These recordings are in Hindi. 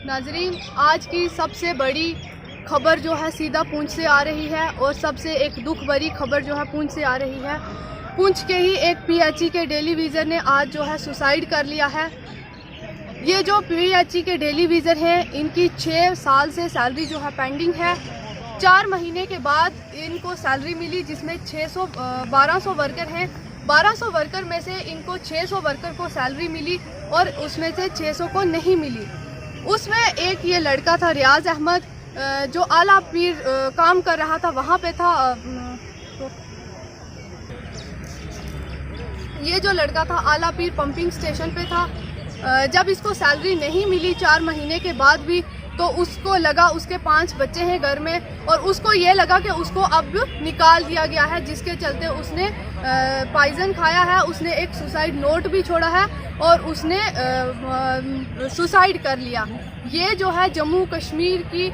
नाजरीन, आज की सबसे बड़ी खबर जो है सीधा पूंछ से आ रही है और सबसे एक दुख भरी खबर जो है पूंछ से आ रही है। पूंछ के ही एक पीएचई के डेली विज़र ने आज जो है सुसाइड कर लिया है। ये जो पीएचई के डेली विज़र हैं, इनकी 6 साल से सैलरी जो है पेंडिंग है। 4 महीने के बाद इनको सैलरी मिली, जिसमें 1200 वर्कर हैं। 1200 वर्कर में से इनको 600 वर्कर को सैलरी मिली और उसमें से 600 को नहीं मिली। उसमें एक ये लड़का था रियाज अहमद, जो आला पीर काम कर रहा था, वहाँ पे था। ये जो लड़का था आला पीर पंपिंग स्टेशन पे था। जब इसको सैलरी नहीं मिली 4 महीने के बाद भी, तो उसको लगा, उसके 5 बच्चे हैं घर में, और उसको ये लगा कि उसको अब निकाल दिया गया है, जिसके चलते उसने पॉइजन खाया है। उसने एक सुसाइड नोट भी छोड़ा है और उसने सुसाइड कर लिया। ये जो है जम्मू कश्मीर की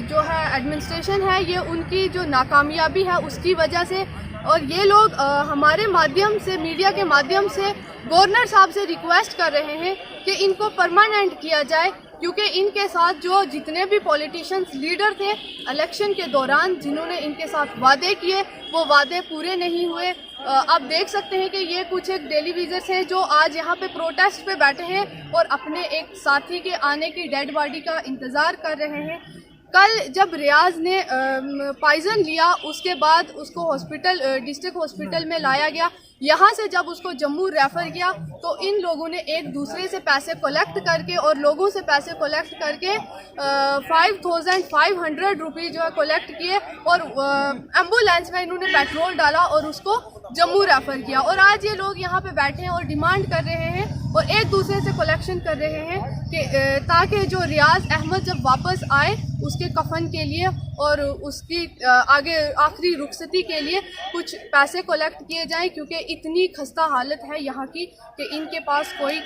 जो है एडमिनिस्ट्रेशन है, ये उनकी जो नाकामयाबी है उसकी वजह से। और ये लोग हमारे माध्यम से, मीडिया के माध्यम से गवर्नर साहब से रिक्वेस्ट कर रहे हैं कि इनको परमानेंट किया जाए, क्योंकि इनके साथ जो जितने भी पॉलिटिशियंस लीडर थे इलेक्शन के दौरान, जिन्होंने इनके साथ वादे किए, वो वादे पूरे नहीं हुए। आप देख सकते हैं कि ये कुछ एक डेली विज़र्स हैं जो आज यहाँ पे प्रोटेस्ट पे बैठे हैं और अपने एक साथी के आने की डेड बॉडी का इंतज़ार कर रहे हैं। कल जब रियाज ने पॉइजन लिया, उसके बाद उसको हॉस्पिटल, डिस्ट्रिक्ट हॉस्पिटल में लाया गया। यहाँ से जब उसको जम्मू रेफ़र किया, तो इन लोगों ने एक दूसरे से पैसे कलेक्ट करके और लोगों से पैसे कलेक्ट करके 5500 रुपये जो है कलेक्ट किए और एम्बुलेंस में इन्होंने पेट्रोल डाला और उसको जम्मू रेफ़र किया। और आज ये लोग यहाँ पे बैठे हैं और डिमांड कर रहे हैं और एक दूसरे से कलेक्शन कर रहे हैं कि ताकि जो रियाज अहमद जब वापस आए, उसके कफन के लिए और उसकी आगे आखिरी रुखसती के लिए कुछ पैसे कलेक्ट किए जाएं, क्योंकि इतनी खस्ता हालत है यहाँ की कि इनके पास कोई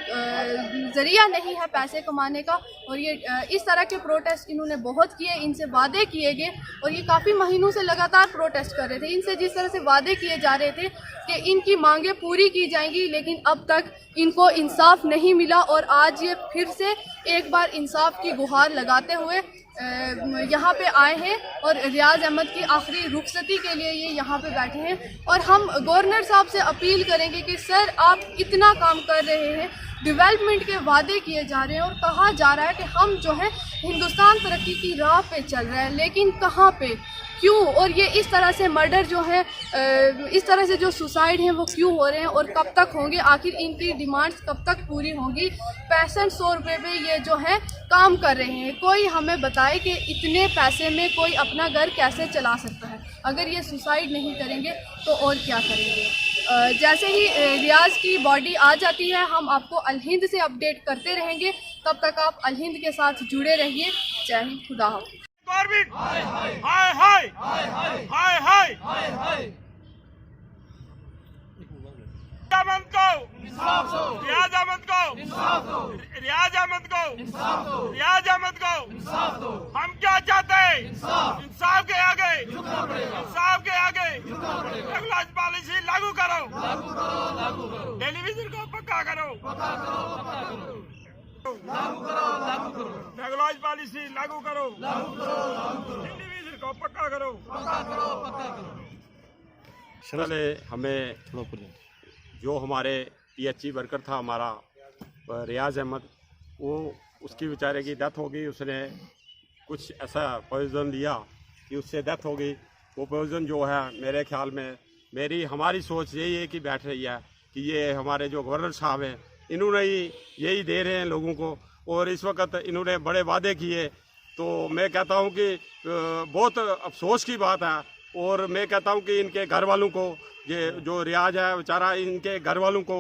ज़रिया नहीं है पैसे कमाने का। और ये इस तरह के प्रोटेस्ट इन्होंने बहुत किए, इनसे वादे किए गए और ये काफ़ी महीनों से लगातार प्रोटेस्ट कर रहे थे। इनसे जिस तरह से वादे किए जा रहे थे कि इनकी मांगें पूरी की जाएंगी, लेकिन अब तक इनको इंसाफ नहीं मिला। और आज ये फिर से एक बार इंसाफ की गुहार लगाते हुए यहाँ पे आए हैं और रियाज अहमद की आखिरी रुखसती के लिए ये यहाँ पे बैठे हैं। और हम गवर्नर साहब से अपील करेंगे कि सर, आप इतना काम कर रहे हैं, डेवलपमेंट के वादे किए जा रहे हैं और कहा जा रहा है कि हम जो है हिंदुस्तान तरक्की की राह पे चल रहे हैं, लेकिन कहाँ पे, क्यों? और ये इस तरह से मर्डर जो है, इस तरह से जो सुसाइड हैं वो क्यों हो रहे हैं और कब तक होंगे? आखिर इनकी डिमांड्स कब तक पूरी होंगी? 6500 रुपये पे ये जो है काम कर रहे हैं। कोई हमें बताए कि इतने पैसे में कोई अपना घर कैसे चला सकता है? अगर ये सुसाइड नहीं करेंगे तो और क्या करेंगे? जैसे ही रियाज की बॉडी आ जाती है, हम आपको अल हिंद से अपडेट करते रहेंगे। तब तक आप अल हिंद के साथ जुड़े रहिए। जय हिंद, खुदा हाफ़िज़। गवर्नमेंट हाय हाय हाय हाय हाय हाय हाय हाय अहमद को इंसाफ दो, रियाज अहमद को इंसाफ दो, रियाज अहमद को इंसाफ दो, रियाज अहमद को इंसाफ दो। हम क्या चाहते हैं? इंसाफ। इंसाफ के आगे झुकना पड़ेगा, इंसाफ के आगे झुकना पड़ेगा। रेगुलराइज पॉलिसी लागू करो, लागू करो, लागू करो। टेलीविजन को पक्का करो, पक्का करो, पक्का करो। लागू करो, लागू करो। रेगुलराइज पॉलिसी लागू करो, लागू करो, लागू करो। टेलीविजन को पक्का करो, पक्का करो, पक्का करो। चले, हमें जो हमारे पीएचई वर्कर था हमारा रियाज अहमद, वो उसकी बेचारे की डेथ हो गई। उसने कुछ ऐसा पॉइजन लिया कि उससे डेथ हो गई। वो पॉइजन जो है, मेरे ख्याल में हमारी सोच यही है कि बैठ रही है कि ये हमारे जो गवर्नर साहब हैं, इन्होंने ही यही दे रहे हैं लोगों को। और इस वक्त इन्होंने बड़े वादे किए, तो मैं कहता हूं कि बहुत अफसोस की बात है। और मैं कहता हूं कि इनके घर वालों को, ये जो रियाज है बेचारा, इनके घर वालों को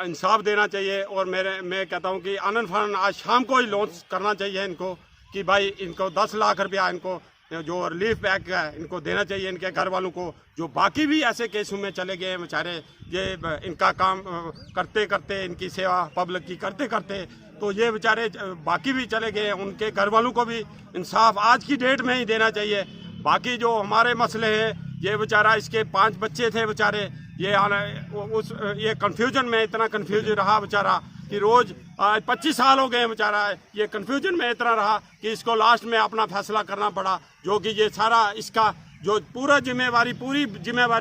इंसाफ देना चाहिए। और मैं कहता हूं कि आनंद फंड आज शाम को ही लॉन्च करना चाहिए इनको, कि भाई इनको 10 लाख रुपया इनको जो रिलीफ पैक है इनको देना चाहिए इनके घर वालों को। जो बाकी भी ऐसे केसों में चले गए हैं बेचारे, ये इनका काम करते करते, इनकी सेवा पब्लिक की करते करते, तो ये बेचारे बाकी भी चले गए हैं। उनके घर वालों को भी इंसाफ आज की डेट में ही देना चाहिए। बाकी जो हमारे मसले हैं, ये बेचारा, इसके 5 बच्चे थे बेचारे, ये कंफ्यूजन में इतना कंफ्यूज रहा बेचारा कि रोज 25 साल हो गए बेचारा ये कंफ्यूजन में इतना रहा कि इसको लास्ट में अपना फैसला करना पड़ा, जो कि ये सारा इसका जो पूरी जिम्मेवारी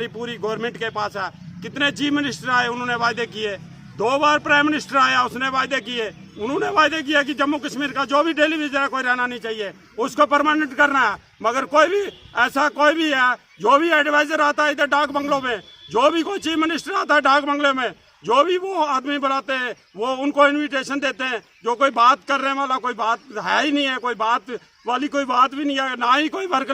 पूरी गवर्नमेंट के पास है। कितने चीफ मिनिस्टर आए, उन्होंने वायदे किए, 2 बार प्राइम मिनिस्टर आया, उसने वायदे किए, उन्होंने वायदे किया कि जम्मू कश्मीर का जो भी टेलीविजन है कोई रहना नहीं चाहिए, उसको परमानेंट करना है। मगर कोई भी ऐसा कोई भी है, जो भी एडवाइजर आता है इधर डाक बंगलों में, जो भी कोई चीफ मिनिस्टर आता है डाक बंगले में, जो भी वो आदमी बुलाते हैं वो उनको इनविटेशन देते हैं। जो कोई बात करने वाला कोई बात है ही नहीं है, कोई बात वाली कोई बात भी नहीं है, ना ही कोई वर्क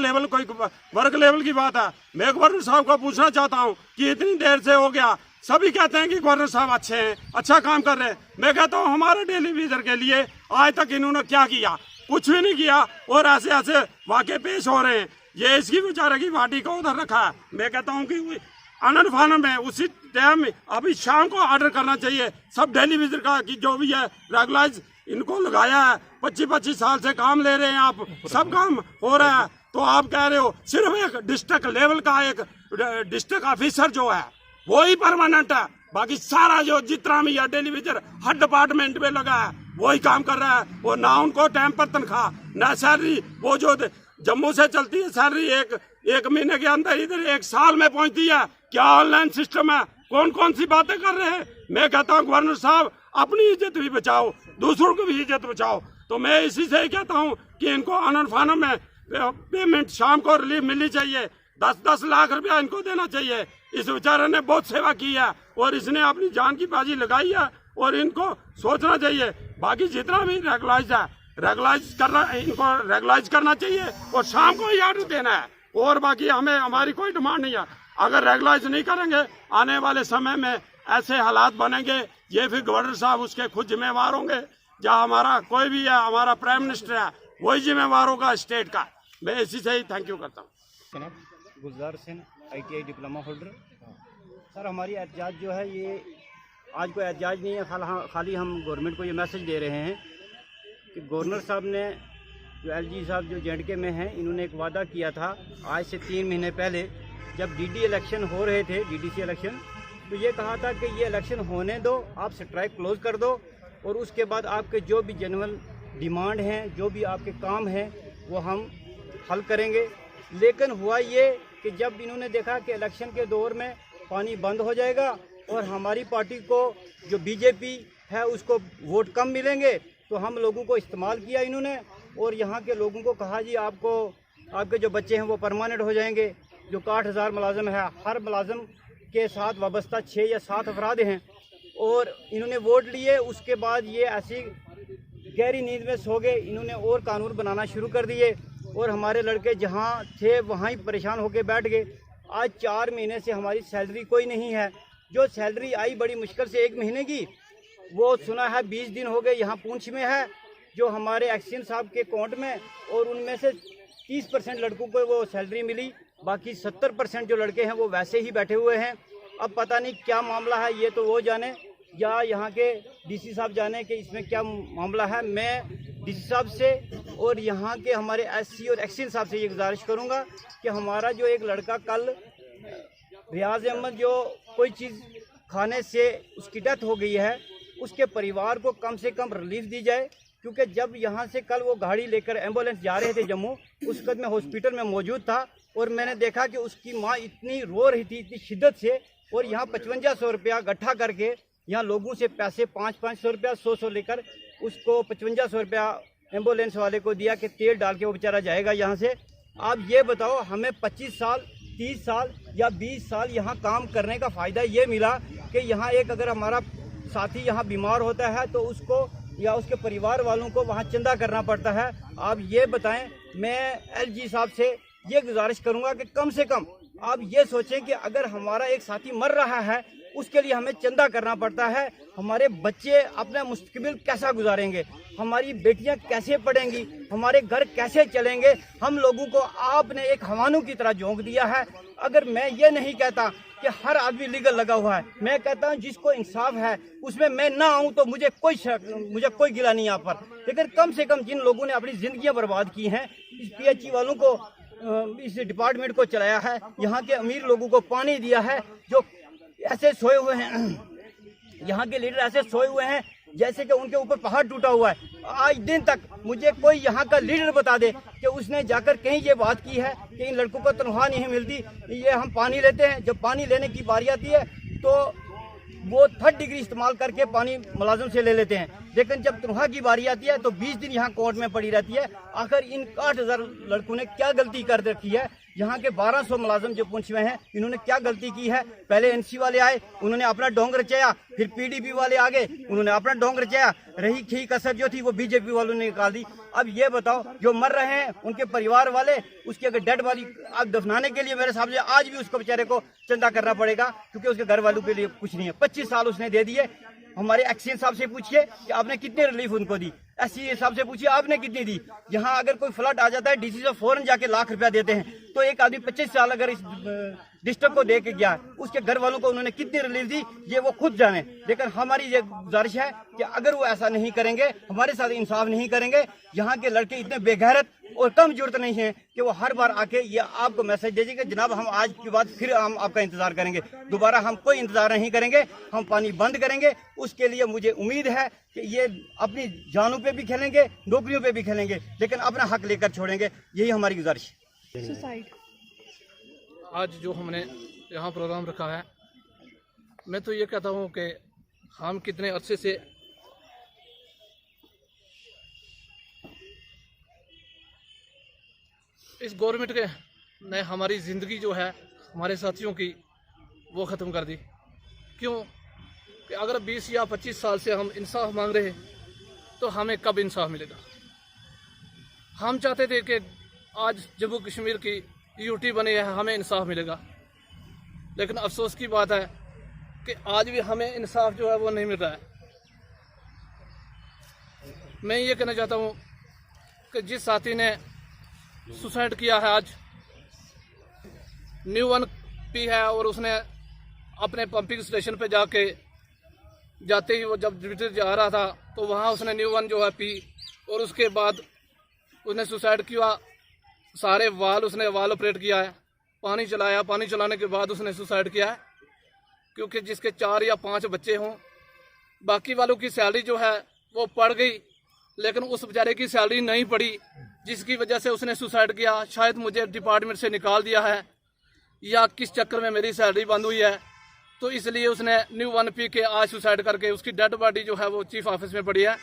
लेवल की बात है। मैं गवर्नर साहब को पूछना चाहता हूँ कि इतनी देर से हो गया, सभी कहते हैं कि गवर्नर साहब अच्छे हैं, अच्छा काम कर रहे हैं। मैं कहता हूँ हमारे टेलीविजन के लिए आज तक इन्होंने क्या किया? कुछ भी नहीं किया। और ऐसे ऐसे वाक़े पेश हो रहे हैं। ये इसकी बेचारे की पार्टी को उधर रखा है। मैं कहता हूँ कि आनंद फानन में उसी टाइम में अभी शाम को ऑर्डर करना चाहिए सब टेलीविजन का कि जो भी है रेगुलाइज इनको लगाया है। 25-25 साल से काम ले रहे हैं आप, सब काम हो रहा है, तो आप कह रहे हो सिर्फ एक डिस्ट्रिक्ट लेवल का एक डिस्ट्रिक्ट ऑफिसर जो है वही परमानेंट है, बाकी सारा जो जितना भी है टेलीविजन हर डिपार्टमेंट में लगा है वही काम कर रहा है। वो ना उनको टाइम पर तनख्वाह ना सैलरी, वो जो जम्मू से चलती है सैलरी एक महीने के अंदर इधर 1 साल में पहुंचती है। क्या ऑनलाइन सिस्टम है? कौन कौन सी बातें कर रहे हैं? मैं कहता हूँ गवर्नर साहब अपनी इज्जत भी बचाओ, दूसरों की भी इज्जत बचाओ। तो मैं इसी से ही कहता हूँ कि इनको आनंद फानन में पेमेंट शाम को रिलीफ मिलनी चाहिए। 10-10 लाख रुपया इनको देना चाहिए। इस बेचारे ने बहुत सेवा की है और इसने अपनी जान की बाजी लगाई है और इनको सोचना चाहिए। बाकी जितना भी रेगुलाइज है इनको रेगुलाइज करना चाहिए और शाम को ही ऑर्डर देना है। और बाकी हमारी कोई डिमांड नहीं है। अगर रेगुलाइज नहीं करेंगे आने वाले समय में ऐसे हालात बनेंगे, ये फिर गवर्नर साहब उसके खुद जिम्मेवार होंगे। जहाँ हमारा कोई भी है, हमारा प्राइम मिनिस्टर है, वही जिम्मेवार होगा स्टेट का। मैं इसी से ही थैंक यू करता हूँ। Gulzar Singh ITI diploma holder. Sir हमारी एहतियात जो है ये आज कोई एहतियात नहीं है, खाली हम गवर्नमेंट को ये मैसेज दे रहे हैं कि गवर्नर साहब ने जो LG साहब जो JNK में हैं, इन्होंने एक वादा किया था आज से 3 महीने पहले जब DD इलेक्शन हो रहे थे, DDC इलेक्शन, तो ये कहा था कि ये इलेक्शन होने दो, आप स्ट्राइक क्लोज कर दो और उसके बाद आपके जो भी जेन्युइन डिमांड हैं, जो भी आपके काम हैं वो हम हल करेंगे। लेकिन हुआ ये कि जब इन्होंने देखा कि इलेक्शन के दौर में पानी बंद हो जाएगा और हमारी पार्टी को जो BJP है उसको वोट कम मिलेंगे, तो हम लोगों को इस्तेमाल किया इन्होंने और यहाँ के लोगों को कहा जी आपके जो बच्चे हैं वो परमानेंट हो जाएंगे। जो 60,000 मुलाजिम है, हर मुलाजिम के साथ वाबस्ता 6 या 7 अफराद हैं और इन्होंने वोट लिए। उसके बाद ये ऐसी गहरी नींद में सो गए, इन्होंने और कानून बनाना शुरू कर दिए और हमारे लड़के जहाँ थे वहाँ ही परेशान होकर बैठ गए। आज 4 महीने से हमारी सैलरी कोई नहीं है। जो सैलरी आई बड़ी मुश्किल से 1 महीने की, वो सुना है 20 दिन हो गए यहाँ पूंछ में है जो हमारे एक्शन साहब के अकाउंट में, और उनमें से 30% लड़कों को वो सैलरी मिली, बाकी 70% जो लड़के हैं वो वैसे ही बैठे हुए हैं। अब पता नहीं क्या मामला है, ये तो वो जाने या यहाँ के DC साहब जाने कि इसमें क्या मामला है। मैं DC साहब से और यहाँ के हमारे SC और एक्शन साहब से ये गुजारिश करूँगा कि हमारा जो एक लड़का कल रियाज अहमद जो कोई चीज़ खाने से उसकी डेथ हो गई है, उसके परिवार को कम से कम रिलीफ दी जाए। क्योंकि जब यहाँ से कल वो गाड़ी लेकर एम्बुलेंस जा रहे थे जम्मू, उस वक्त मैं हॉस्पिटल में मौजूद था और मैंने देखा कि उसकी माँ इतनी रो रही थी इतनी शिद्दत से, और यहाँ 5500 रुपया इकट्ठा करके यहाँ लोगों से पैसे 500-500 रुपया 100 लेकर उसको 5500 रुपया एम्बुलेंस वाले को दिया कि तेल डाल के वो बेचारा जाएगा यहाँ से। आप ये बताओ, हमें 25 साल 30 साल या 20 साल यहाँ काम करने का फ़ायदा ये मिला कि यहाँ एक अगर हमारा साथी यहाँ बीमार होता है तो उसको या उसके परिवार वालों को वहाँ चंदा करना पड़ता है। आप ये बताएं, मैं LG साहब से ये गुजारिश करूँगा कि कम से कम आप ये सोचें कि अगर हमारा एक साथी मर रहा है उसके लिए हमें चंदा करना पड़ता है, हमारे बच्चे अपना मुस्तकबिल कैसा गुजारेंगे, हमारी बेटियां कैसे पढ़ेंगी, हमारे घर कैसे चलेंगे। हम लोगों को आपने एक हवानों की तरह झोंक दिया है। अगर मैं ये नहीं कहता कि हर आदमी लीगल लगा हुआ है, मैं कहता हूँ जिसको इंसाफ है उसमें मैं ना आऊँ तो मुझे कोई गिला नहीं यहाँ पर। लेकिन कम से कम जिन लोगों ने अपनी ज़िंदगियाँ बर्बाद की हैं, इस PHE वालों को, इस डिपार्टमेंट को चलाया है, यहाँ के अमीर लोगों को पानी दिया है, जो ऐसे सोए हुए हैं, यहाँ के लीडर ऐसे सोए हुए हैं जैसे कि उनके ऊपर पहाड़ टूटा हुआ है। आज दिन तक मुझे कोई यहाँ का लीडर बता दे कि उसने जाकर कहीं ये बात की है कि इन लड़कों को तनख्वाह नहीं मिलती, ये हम पानी लेते हैं, जब पानी लेने की बारी आती है तो वो 3rd डिग्री इस्तेमाल करके पानी मुलाजिम से ले लेते हैं, लेकिन जब तनख्वाह की बारी आती है तो 20 दिन यहाँ कोर्ट में पड़ी रहती है। आखिर इन 6000 लड़कों ने क्या गलती कर रखी है? यहाँ के 1200 मुलाजिम जो पहुंचे हुए हैं, इन्होंने क्या गलती की है? पहले एनसी वाले आए, उन्होंने अपना ढोंग रचाया, फिर पीडीपी वाले आ गए, उन्होंने अपना ढोंग रचाया, रही खी कसर जो थी वो बीजेपी वालों ने निकाल दी। अब ये बताओ, जो मर रहे हैं उनके परिवार वाले, उसकी अगर डेड बॉडी अब दफनाने के लिए मेरे हिसाब से आज भी उसको बेचारे को चंदा करना पड़ेगा, क्योंकि उसके घर वालों के लिए कुछ नहीं है। 25 साल उसने दे दिए। हमारे एक्सीएन साहब से पूछिए कि आपने कितने रिलीफ उनको दी, एससी साहब से पूछिए आपने कितनी दी। यहाँ अगर कोई फ्लड आ जाता है, डीसी से फौरन जाके लाख रुपया देते हैं, तो एक आदमी 25 साल अगर इस डिस्ट्रिक्ट को दे के गया, उसके घर वालों को उन्होंने कितनी रिलीफ दी ये वो खुद जाने। लेकिन हमारी ये गुजारिश है कि अगर वो ऐसा नहीं करेंगे, हमारे साथ इंसाफ नहीं करेंगे, यहाँ के लड़के इतने बेगैरत और कम जरूरत नहीं है कि वो हर बार आके ये आपको मैसेज दे देंगे जनाब हम आज के बाद फिर हम आपका इंतजार करेंगे। दोबारा हम कोई इंतजार नहीं करेंगे, हम पानी बंद करेंगे। उसके लिए मुझे उम्मीद है कि ये अपनी जानों पे भी खेलेंगे, नौकरियों पे भी खेलेंगे, लेकिन अपना हक लेकर छोड़ेंगे। यही हमारी गुजारिश है। सुसाइड आज जो हमने यहाँ प्रोग्राम रखा है, मैं तो ये कहता हूँ कि हम कितने अरसे से इस गवर्नमेंट के ने हमारी ज़िंदगी जो है हमारे साथियों की वो ख़त्म कर दी। क्यों कि अगर 20 या 25 साल से हम इंसाफ मांग रहे हैं तो हमें कब इंसाफ मिलेगा? हम चाहते थे कि आज जम्मू कश्मीर की यूटी बनी है, हमें इंसाफ मिलेगा, लेकिन अफसोस की बात है कि आज भी हमें इंसाफ जो है वो नहीं मिल रहा है। मैं ये कहना चाहता हूँ कि जिस साथी ने सुसाइड किया है, आज न्यू 1 पी है और उसने अपने पंपिंग स्टेशन पे जाते ही वो जब ड्यूटी जा रहा था तो वहाँ उसने न्यू 1 जो है पी और उसके बाद उसने सुसाइड किया। सारे उसने वाल ऑपरेट किया है, पानी चलाया, पानी चलाने के बाद उसने सुसाइड किया है। क्योंकि जिसके 4 या 5 बच्चे हों, बाकी वालों की सैलरी जो है वो पड़ गई, लेकिन उस बेचारे की सैलरी नहीं पड़ी, जिसकी वजह से उसने सुसाइड किया। शायद मुझे डिपार्टमेंट से निकाल दिया है या किस चक्कर में मेरी सैलरी बंद हुई है, तो इसलिए उसने न्यू 1 पी के आज सुसाइड करके उसकी डेड बॉडी जो है वो चीफ ऑफिस में पड़ी है।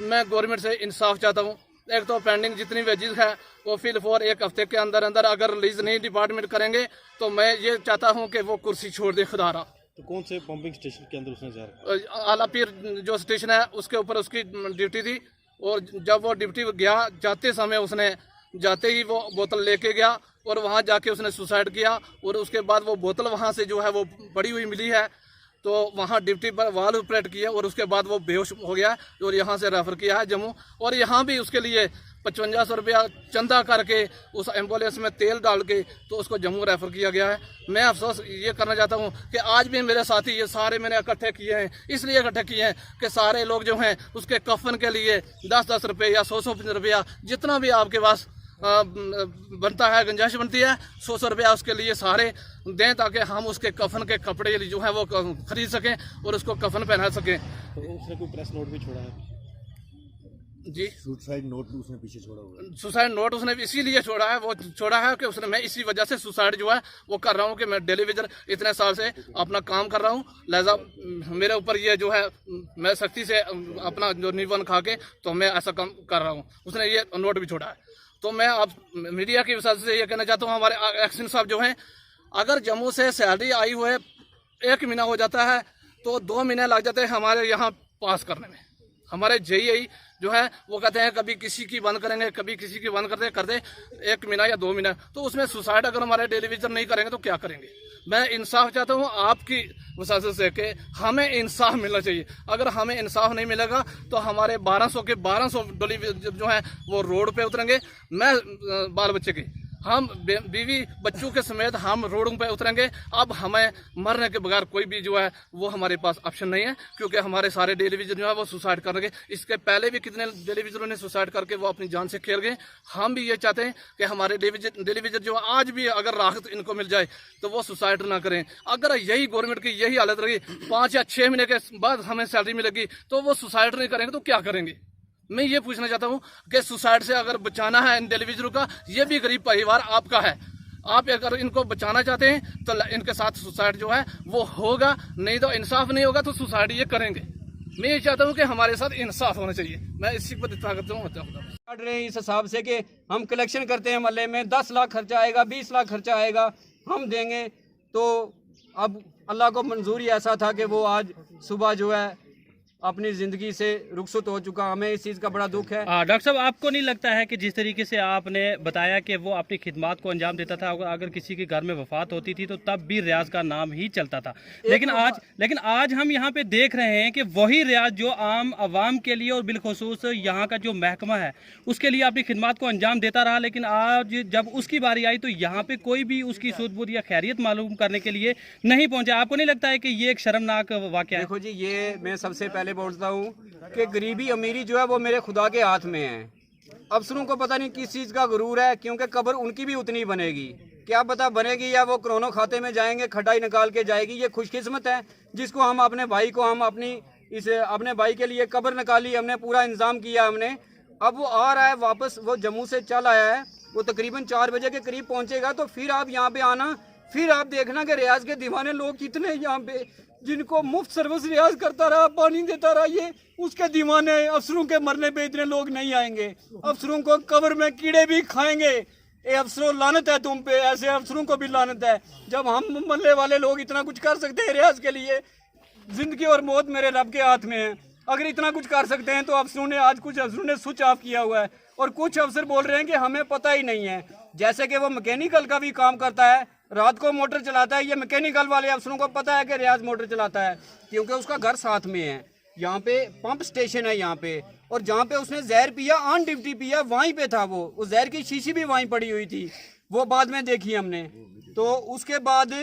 मैं गवर्नमेंट से इंसाफ चाहता हूँ। एक तो पेंडिंग जितनी वेजेस है वो फिल फॉर 1 हफ्ते के अंदर अंदर अगर रिलीज नहीं डिपार्टमेंट करेंगे तो मैं ये चाहता हूँ कि वो कुर्सी छोड़ दे खुदारा। तो कौन से पंपिंग स्टेशन के अंदर उसने जा रखा? आलापीर जो स्टेशन है उसके ऊपर उसकी ड्यूटी थी, और जब वो ड्यूटी गया जाते समय उसने जाते ही वो बोतल लेके गया और वहाँ जाके उसने सुसाइड किया। और उसके बाद वो बोतल वहाँ से जो है वो पड़ी हुई मिली है, तो वहाँ ड्यूटी पर वाल ऑपरेट किया और उसके बाद वो बेहोश हो गया और यहाँ से रेफ़र किया है जम्मू। और यहाँ भी उसके लिए 5500 रुपया चंदा करके उस एम्बुलेंस में तेल डाल के तो उसको जम्मू रेफ़र किया गया है। मैं अफसोस ये करना चाहता हूँ कि आज भी मेरे साथी ये सारे मैंने इकट्ठे किए हैं, इसलिए इकट्ठे किए हैं कि सारे लोग जो हैं उसके कफन के लिए 10-10 रुपये या 100-100 रुपया जितना भी आपके पास बनता है, गुंजाइश बनती है, 100 रुपया उसके लिए सारे दें ताकि हम उसके कफन के कपड़े जो है वो खरीद सकें और उसको कफन पहना सकें। तो उसने कोई प्रेस नोट भी छोड़ा है? जी, सुसाइड नोट भी उसने पीछे छोड़ा हुआ है। सुसाइड नोट उसने इसीलिए छोड़ा है, वो छोड़ा है कि उसने मैं इसी वजह से सुसाइड जो है वो कर रहा हूँ कि मैं टेलीविजन इतने साल से अपना काम कर रहा हूँ, लिहाजा मेरे ऊपर ये जो है मैं सख्ती से अपना जो निवन खा के तो मैं ऐसा काम कर रहा हूँ। उसने ये नोट भी छोड़ा है। तो मैं अब मीडिया की वजह से ये कहना चाहता हूँ, हमारे एक्शन साहब जो हैं, अगर जम्मू से सैलरी आई हुए 1 महीना हो जाता है तो 2 महीने लग जाते हैं हमारे यहाँ पास करने में। हमारे जेईई जो है वो कहते हैं कभी किसी की बंद करेंगे, कभी किसी की बंद करते 1 महीना या 2 महीना, तो उसमें सुसाइड अगर हमारे टेलीविजन नहीं करेंगे तो क्या करेंगे? मैं इंसाफ चाहता हूँ आपकी वजह से कि हमें इंसाफ मिलना चाहिए। अगर हमें इंसाफ नहीं मिलेगा तो हमारे 1200 के 1200 डोली जो है वो रोड पे उतरेंगे। मैं बाल बच्चे की हम बीवी बच्चों के समेत हम रोडों पे उतरेंगे। अब हमें मरने के बगैर कोई भी जो है वो हमारे पास ऑप्शन नहीं है, क्योंकि हमारे सारे डेलीविजन जो है वो सुसाइड करेंगे। इसके पहले भी कितने डेलीविजनों ने सुसाइड करके वो अपनी जान से खेल गए। हम भी ये चाहते हैं कि हमारे डेलीविजन जो आज भी अगर राहत इनको मिल जाए तो वो सुसाइड ना करें। अगर यही गवर्नमेंट की यही हालत रही 5 या 6 महीने के बाद हमें सैलरी मिलेगी तो वो सुसाइड नहीं करेंगे तो क्या करेंगे। मैं ये पूछना चाहता हूँ कि सुसाइड से अगर बचाना है इन डेलीविजनों का, ये भी गरीब परिवार आपका है, आप अगर इनको बचाना चाहते हैं तो इनके साथ सुसाइड जो है वो होगा, नहीं तो इंसाफ नहीं होगा तो सुसाइड ये करेंगे। मैं ये चाहता हूँ कि हमारे साथ इंसाफ होना चाहिए। मैं इसी पर इतना करता हूँ। काट रहे हैं इस हिसाब से कि हम कलेक्शन करते हैं मोहल्ले में, 10 लाख खर्चा आएगा, 20 लाख खर्चा आएगा, हम देंगे। तो अब अल्लाह को मंजूर ही ऐसा था कि वो आज सुबह जो है अपनी ज़िंदगी से रुखसत हो चुका। हमें इस चीज़ का बड़ा दुख है। डॉक्टर साहब, आपको नहीं लगता है कि जिस तरीके से आपने बताया कि वो अपनी खिदमत को अंजाम देता था, अगर किसी के घर में वफात होती थी तो तब भी रियाज का नाम ही चलता था, लेकिन आज हम यहाँ पे देख रहे हैं कि वही रियाज जो आम आवाम के लिए और बिलखुसूस यहाँ का जो महकमा है उसके लिए अपनी खिदमत को अंजाम देता रहा, लेकिन आज जब उसकी बारी आई तो यहाँ पे कोई भी उसकी सूद-बूद या खैरियत मालूम करने के लिए नहीं पहुँचा। आपको नहीं लगता है कि ये एक शर्मनाक वाक़या है? देखो जी, ये मैं सबसे पहले बोलता हूँ कि गरीबी अमीरी जो है वो मेरे खुदा के हाथ में है। अफसरों को पता नहीं किस चीज़ का गुरूर है, क्योंकि कब्र उनकी भी उतनी बनेगी। क्या पता बनेगी या वो कोरोना खाते में जाएंगे, खटाई निकाल के जाएगी। ये खुशकिस्मत है जिसको हम अपने भाई को, हम अपने भाई के लिए कब्र निकाली, हमने पूरा इंतजाम किया हमने। अब वो आ रहा है वापस, वो जम्मू से चल आया है, वो तकरीबन 4 बजे के करीब पहुँचेगा। तो फिर आप यहाँ पे आना, फिर आप देखना कि रियाज के दीवाने लोग कितने यहाँ पे, जिनको मुफ्त सर्विस रियाज करता रहा, पानी देता रहा, ये उसके दीवाने। अफसरों के मरने पे इतने लोग नहीं आएंगे, अफसरों को कब्र में कीड़े भी खाएंगे। ये अफसरों, लानत है तुम पे, ऐसे अफसरों को भी लानत है। जब हम मोहल्ले वाले लोग इतना कुछ कर सकते हैं रियाज के लिए, जिंदगी और मौत मेरे रब के हाथ में है। अगर इतना कुछ कर सकते हैं तो अफसरों ने, आज कुछ अफसरों ने स्विच ऑफ किया हुआ है और कुछ अफसर बोल रहे हैं कि हमें पता ही नहीं है। जैसे कि वो मैकेनिकल का भी काम करता है, रात को मोटर चलाता है। ये मैकेनिकल वाले अफसरों को पता है कि रियाज मोटर चलाता है, क्योंकि उसका घर साथ में है। यहाँ पे पंप स्टेशन है यहाँ पे, और जहाँ पे उसने जहर पिया, ऑन ड्यूटी पिया, वहीं पे था वो जहर की शीशी भी वहीं पड़ी हुई थी, वो बाद में देखी हमने। तो उसके बाद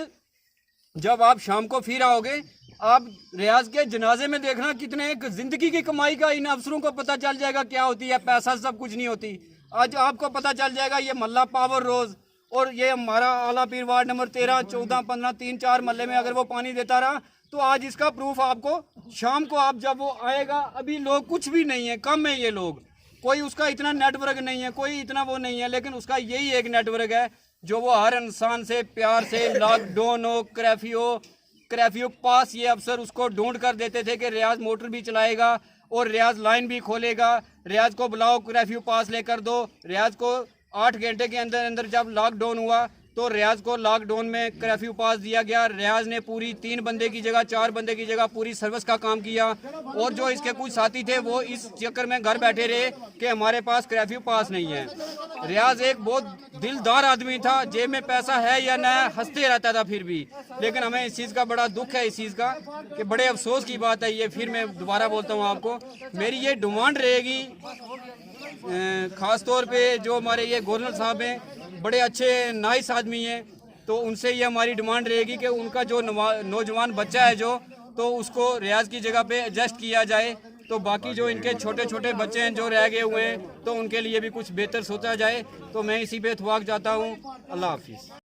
जब आप शाम को फिर आओगे, आप रियाज के जनाजे में देखना कितने एक जिंदगी की कमाई का इन अफसरों को पता चल जाएगा क्या होती है। पैसा सब कुछ नहीं होती। आज आपको पता चल जाएगा ये मल्ला पावर रोज और ये हमारा आला पीर वार्ड नंबर 13, 14, 15, 3-4 मल्ले में अगर वो पानी देता रहा तो आज इसका प्रूफ आपको शाम को, आप जब वो आएगा, अभी लोग कुछ भी नहीं है, कम है ये लोग, कोई उसका इतना नेटवर्क नहीं है, कोई इतना वो नहीं है, लेकिन उसका यही एक नेटवर्क है जो वो हर इंसान से प्यार से, लॉकडाउन हो, क्रैफियो पास, ये अफसर उसको ढूंढ कर देते थे कि रियाज मोटर भी चलाएगा और रियाज लाइन भी खोलेगा, रियाज को बुलाओ, क्रैफियो पास लेकर दो। रियाज को 8 घंटे के अंदर अंदर जब लॉकडाउन हुआ तो रियाज को लॉकडाउन में कर्फ्यू पास दिया गया। रियाज ने पूरी 3 बंदे की जगह 4 बंदे की जगह पूरी सर्विस का काम किया, और जो इसके कुछ साथी थे वो इस चक्कर में घर बैठे रहे कि हमारे पास कर्फ्यू पास नहीं है। रियाज एक बहुत दिलदार आदमी था, जेब में पैसा है या न, हंसते रहता था फिर भी। लेकिन हमें इस चीज़ का बड़ा दुख है, इस चीज़ का कि बड़े अफसोस की बात है ये। फिर मैं दोबारा बोलता हूँ आपको, मेरी ये डिमांड रहेगी, ख़ास तौर पे जो हमारे ये गवर्नर साहब हैं, बड़े अच्छे नाइस आदमी हैं, तो उनसे ये हमारी डिमांड रहेगी कि उनका जो नौजवान बच्चा है जो, तो उसको रियाज की जगह पे एडजस्ट किया जाए। तो बाकी जो इनके छोटे छोटे बच्चे हैं जो रह गए हुए हैं, तो उनके लिए भी कुछ बेहतर सोचा जाए। तो मैं इसी पे इत्फाक चाहता हूँ। अल्लाह हाफिज़।